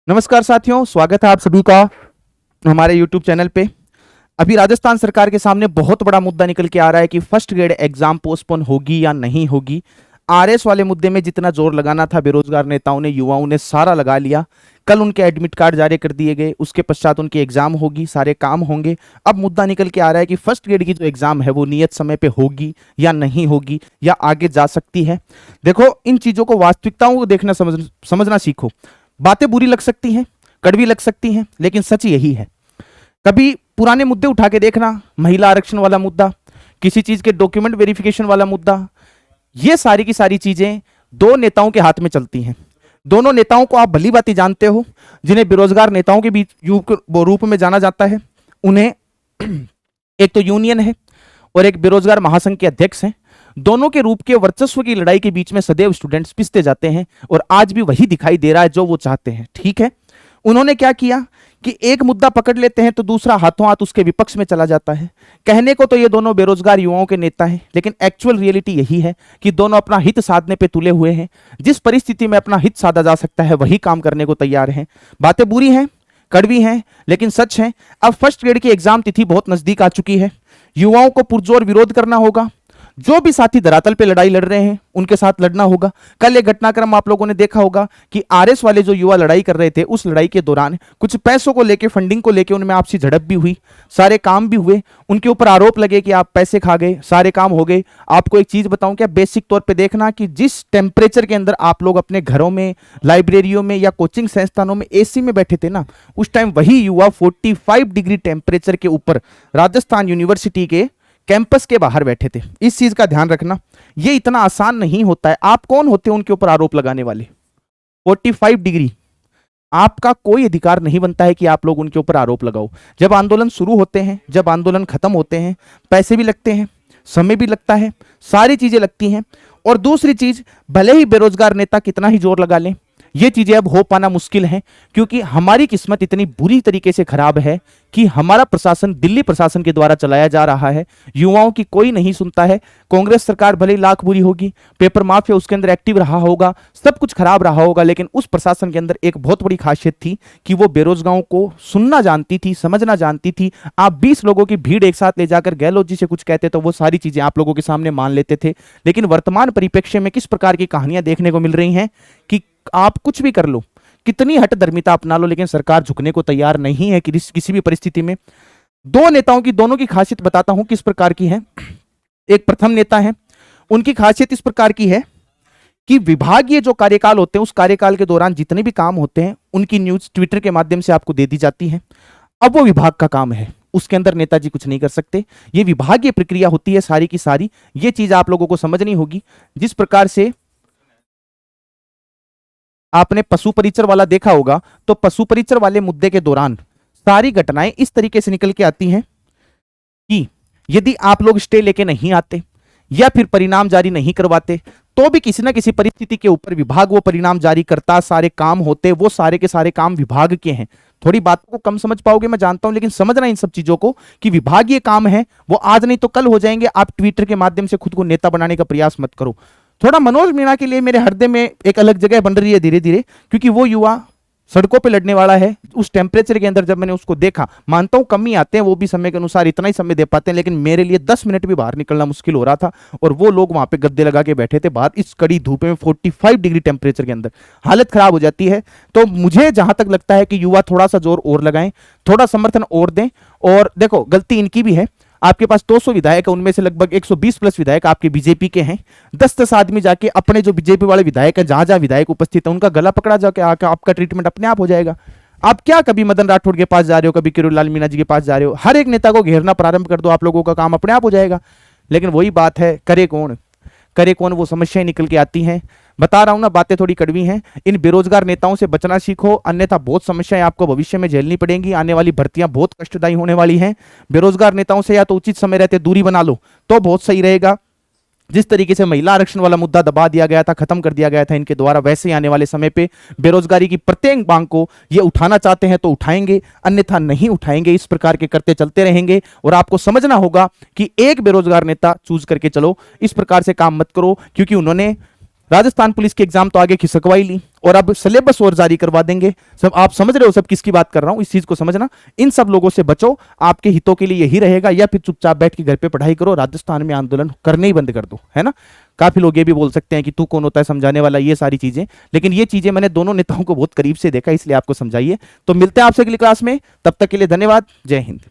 नमस्कार साथियों, स्वागत है आप सभी का हमारे YouTube चैनल पे। अभी राजस्थान सरकार के सामने बहुत बड़ा मुद्दा निकल के आ रहा है कि फर्स्ट ग्रेड एग्जाम पोस्टपोन होगी या नहीं होगी। आरएस वाले मुद्दे में जितना जोर लगाना था बेरोजगार नेताओं ने, युवाओं ने सारा लगा लिया। कल उनके एडमिट कार्ड जारी कर दिए गए, उसके पश्चात उनकी एग्जाम होगी, सारे काम होंगे। अब मुद्दा निकल के आ रहा है कि फर्स्ट ग्रेड की जो एग्जाम है वो नियत समय पे होगी या नहीं होगी, या आगे जा सकती है। देखो, इन चीजों को, वास्तविकताओं को देखना समझना सीखो। बातें बुरी लग सकती हैं, कड़वी लग सकती हैं, लेकिन सच यही है। कभी पुराने मुद्दे उठा के देखना, महिला आरक्षण वाला मुद्दा, किसी चीज के डॉक्यूमेंट वेरिफिकेशन वाला मुद्दा, ये सारी की सारी चीजें दो नेताओं के हाथ में चलती हैं। दोनों नेताओं को आप भली भांति जानते हो, जिन्हें बेरोजगार नेताओं के बीच रूप में जाना जाता है। उन्हें एक तो यूनियन है और एक बेरोजगार महासंघ के अध्यक्ष हैं। दोनों के रूप के वर्चस्व की लड़ाई के बीच में सदैव स्टूडेंट्स पिसते जाते हैं, और आज भी वही दिखाई दे रहा है जो वो चाहते हैं। ठीक है, उन्होंने क्या किया कि एक मुद्दा पकड़ लेते हैं तो दूसरा हाथों हाथ उसके विपक्ष में चला जाता है। कहने को तो ये दोनों बेरोजगार युवाओं के नेता हैं, लेकिन एक्चुअल रियलिटी यही है कि दोनों अपना हित साधने पे तुले हुए हैं। जिस परिस्थिति में अपना हित साधा जा सकता है वही काम करने को तैयार हैं। बातें बुरी हैं, कड़वी हैं, लेकिन सच है। अब फर्स्ट ग्रेड की एग्जाम तिथि बहुत नजदीक आ चुकी है। युवाओं को पुरजोर विरोध करना होगा। जो भी साथी धरातल पे लड़ाई लड़ रहे हैं उनके साथ लड़ना होगा। कल एक घटनाक्रम आप लोगों ने देखा होगा कि आरएस वाले जो युवा लड़ाई कर रहे थे, उस लड़ाई के दौरान कुछ पैसों को लेके, फंडिंग को लेके उनमें आपसी झड़प भी हुई, सारे काम भी हुए। उनके ऊपर आरोप लगे कि आप पैसे खा गए, सारे काम हो गए। आपको एक चीज बताऊं क्या, बेसिक तौर पे देखना कि जिस टेम्परेचर के अंदर आप लोग अपने घरों में, लाइब्रेरियों में या कोचिंग संस्थानों में एसी में बैठे थे ना, उस टाइम वही युवा 45 डिग्री टेम्परेचर के ऊपर राजस्थान यूनिवर्सिटी के कैंपस के बाहर बैठे थे। इस चीज का ध्यान रखना, ये इतना आसान नहीं होता है। आप कौन होते हैं उनके ऊपर आरोप लगाने वाले? 45 डिग्री, आपका कोई अधिकार नहीं बनता है कि आप लोग उनके ऊपर आरोप लगाओ। जब आंदोलन शुरू होते हैं, जब आंदोलन खत्म होते हैं, पैसे भी लगते हैं, समय भी लगता है, सारी चीजें लगती हैं। और दूसरी चीज, भले ही बेरोजगार नेता कितना ही जोर लगा लें, ये चीजें अब हो पाना मुश्किल है, क्योंकि हमारी किस्मत इतनी बुरी तरीके से खराब है कि हमारा प्रशासन दिल्ली प्रशासन के द्वारा चलाया जा रहा है। युवाओं की कोई नहीं सुनता है। कांग्रेस सरकार भले ही लाख बुरी होगी, पेपर माफिया उसके अंदर एक्टिव रहा होगा, सब कुछ खराब रहा होगा, लेकिन उस प्रशासन के अंदर एक बहुत बड़ी खासियत थी कि वो बेरोजगारों को सुनना जानती थी, समझना जानती थी। आप 20 लोगों की भीड़ एक साथ ले जाकर गहलोत जी से कुछ कहते तो वो सारी चीजें आप लोगों के सामने मान लेते थे। लेकिन वर्तमान परिप्रेक्ष्य में किस प्रकार की कहानियां देखने को मिल रही हैं कि आप कुछ भी कर लो, कितनी हठधर्मिता अपना लो, लेकिन सरकार झुकने को तैयार नहीं है किसी भी परिस्थिति में। दो नेताओं की, दोनों की खासियत बताता हूं किस प्रकार की है। एक प्रथम नेता है, उनकी खासियत इस प्रकार की है कि विभागीय जो कार्यकाल होते हैं, उस कार्यकाल के दौरान जितने भी काम होते हैं उनकी न्यूज ट्विटर के माध्यम से आपको दे दी जाती है। अब वो विभाग का काम है, उसके अंदर नेताजी कुछ नहीं कर सकते। ये विभागीय प्रक्रिया होती है सारी की सारी। ये चीज आप लोगों को समझनी होगी। जिस प्रकार से आपने पशु परिचर वाला देखा होगा, तो पशु परिचर वाले मुद्दे के दौरान सारी घटनाएं इस तरीके से निकल के आती हैं कि यदि आप लोग स्टे लेके नहीं आते या फिर परिणाम जारी नहीं करवाते, तो भी किसी ना किसी परिस्थिति के ऊपर विभाग वो परिणाम जारी करता, सारे काम होते, वो सारे के सारे काम विभाग के हैं। थोड़ी बातों को कम समझ पाओगे मैं जानता हूं, लेकिन समझना इन सब चीजों को कि विभागीय काम है, वो आज नहीं तो कल हो जाएंगे। आप ट्विटर के माध्यम से खुद को नेता बनाने का प्रयास मत करो। थोड़ा मनोज मीणा के लिए मेरे हृदय में एक अलग जगह बन रही है धीरे धीरे, क्योंकि वो युवा सड़कों पे लड़ने वाला है। उस टेम्परेचर के अंदर जब मैंने उसको देखा, मानता हूं कम ही आते हैं वो भी समय के अनुसार, इतना ही समय दे पाते हैं, लेकिन मेरे लिए 10 मिनट भी बाहर निकलना मुश्किल हो रहा था। और वो लोग वहां पे गद्दे लगा के बैठे थे बाहर इस कड़ी धूप में, 45 डिग्री टेम्परेचर के अंदर, हालत खराब हो जाती है। तो मुझे जहां तक लगता है कि युवा थोड़ा सा जोर और लगाएं, थोड़ा समर्थन और दें। और देखो, गलती इनकी भी है। आपके पास 200 विधायक है, उनमें से लगभग 120 प्लस विधायक आपके बीजेपी के हैं। 10-10 आदमी जाके अपने जो बीजेपी वाले विधायक हैं, जहां जहां विधायक उपस्थित है, उनका गला पकड़ा जाके आपका ट्रीटमेंट अपने आप हो जाएगा। आप क्या कभी मदन राठौड़ के पास जा रहे हो, कभी किरोड़लाल मीणा जी के पास जा रहे हो, हर एक नेता को घेरना प्रारंभ कर दो, आप लोगों का काम अपने आप हो जाएगा। लेकिन वही बात है, करे कौन, वो समस्याएं निकल के आती हैं। बता रहा हूं ना, बातें थोड़ी कड़वी हैं। इन बेरोजगार नेताओं से बचना सीखो, अन्यथा बहुत समस्याएं आपको भविष्य में झेलनी पड़ेंगी। आने वाली भर्तियां बहुत कष्टदायी होने वाली हैं। बेरोजगार नेताओं से या तो उचित समय रहते दूरी बना लो तो बहुत सही रहेगा। जिस तरीके से महिला आरक्षण वाला मुद्दा दबा दिया गया था, खत्म कर दिया गया था इनके द्वारा, वैसे ही आने वाले समय पे बेरोजगारी की प्रत्येक मांग को ये उठाना चाहते हैं तो उठाएंगे, अन्यथा नहीं उठाएंगे। इस प्रकार के करते चलते रहेंगे। और आपको समझना होगा कि एक बेरोजगार नेता चूज करके चलो, इस प्रकार से काम मत करो, क्योंकि उन्होंने राजस्थान पुलिस के एग्जाम तो आगे खिसकवाई ली और अब सिलेबस और जारी करवा देंगे। सब आप समझ रहे हो सब किसकी बात कर रहा हूं, इस चीज को समझना। इन सब लोगों से बचो, आपके हितों के लिए यही रहेगा, या फिर चुपचाप बैठ के घर पे पढ़ाई करो, राजस्थान में आंदोलन करने ही बंद कर दो, है ना। काफी लोग ये भी बोल सकते हैं कि तू कौन होता है समझाने वाला, ये सारी चीजें, लेकिन ये चीजें मैंने दोनों नेताओं को बहुत करीब से देखा, इसलिए आपको समझाइए। तो मिलते हैं आपसे अगली क्लास में, तब तक के लिए धन्यवाद, जय हिंद।